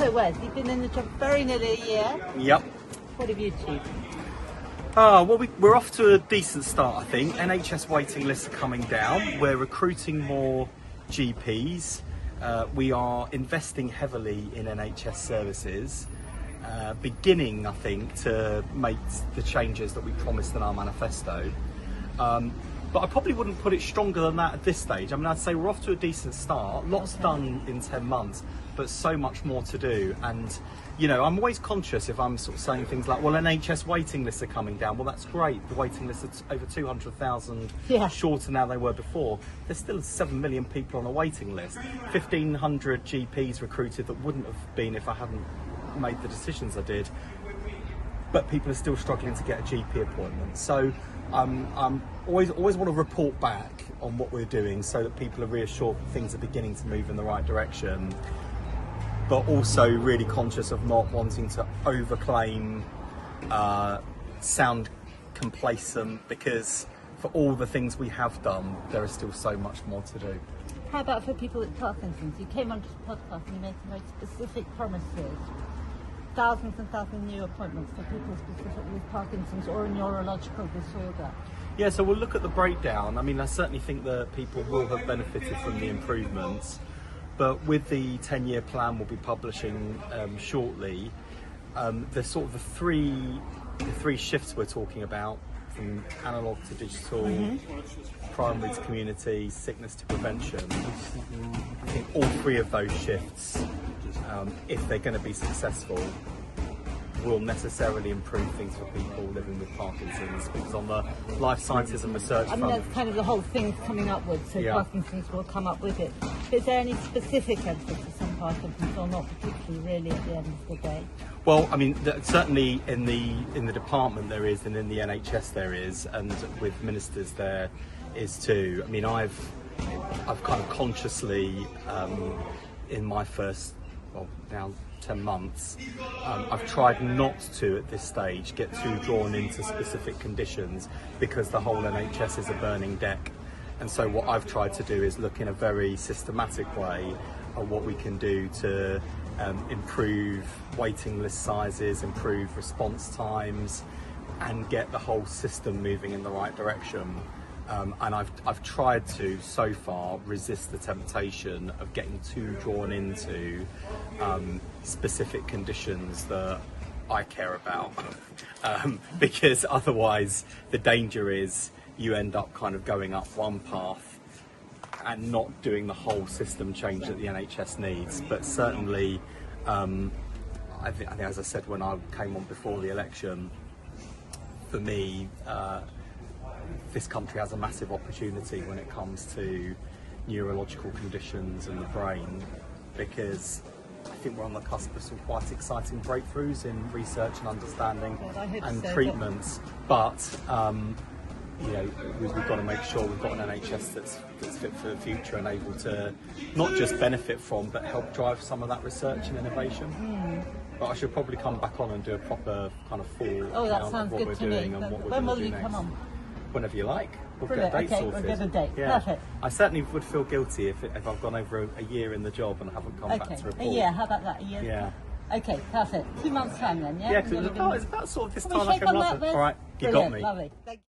So Wes, you've been in the job very nearly a year. Yep. What have you achieved? Well, we're off to a decent start, I think. NHS waiting lists are coming down. We're recruiting more GPs. We are investing heavily in NHS services, beginning, I think, to make the changes that we promised in our manifesto. But I probably wouldn't put it stronger than that at this stage. I mean, I'd say we're off to a decent start. Lots done in 10 months, but so much more to do. And, you know, I'm always conscious if I'm sort of saying things like, well, NHS waiting lists are coming down. Well, that's great. The waiting lists are over 200,000 shorter now than they were before. There's still 7 million people on a waiting list. 1,500 GPs recruited that wouldn't have been if I hadn't made the decisions I did. But people are still struggling to get a GP appointment. So I'm always want to report back on what we're doing so that people are reassured that things are beginning to move in the right direction, but also really conscious of not wanting to overclaim, sound complacent, because for all the things we have done, there is still so much more to do. How about for people with Parkinson's? You came onto the podcast and you made some very specific promises. Thousands and thousands new appointments for people specifically with Parkinson's or a neurological disorder. Yeah, so we'll look at the breakdown. I mean, I certainly think that people will have benefited from the improvements, but with the 10-year plan we'll be publishing shortly, there's sort of the three shifts we're talking about, from analogue to digital, primary to community, sickness to prevention. I think all three of those shifts, if they're going to be successful, will necessarily improve things for people living with Parkinson's, because on the life sciences and research front, that's kind of the whole thing's coming up with, so Parkinson's will come up with it. Is there any specific emphasis on Parkinson's, or not particularly really at the end of the day? Well, I mean, certainly in the department there is, and in the NHS there is, and with ministers there is too. I mean, I've kind of consciously, in my first, well, now 10 months, I've tried not to at this stage get too drawn into specific conditions, because the whole NHS is a burning deck. And so what I've tried to do is look in a very systematic way at what we can do to improve waiting list sizes, improve response times, and get the whole system moving in the right direction. And I've tried to, so far, resist the temptation of getting too drawn into specific conditions that I care about, because otherwise the danger is you end up kind of going up one path and not doing the whole system change that the NHS needs. But certainly, I think, as I said when I came on before the election, for me, this country has a massive opportunity when it comes to neurological conditions and the brain, because I think we're on the cusp of some quite exciting breakthroughs in research and understanding and treatments. But you know, we've got to make sure we've got an NHS that's fit for the future and able to not just benefit from, but help drive some of that research and innovation. But I should probably come back on and do a proper kind of full account of what we're doing and what we're going to do next. When will you come on? Whenever you like. We'll get a date sorted. We'll get a date. Yeah. Perfect. I certainly would feel guilty if I've gone over a year in the job and haven't come back to report. A year, how about that? A year? Yeah. Okay, perfect. 2 months time then, yeah? Yeah, because it's about sort of this time I came up. All right, you got me. Lovely. Thank you.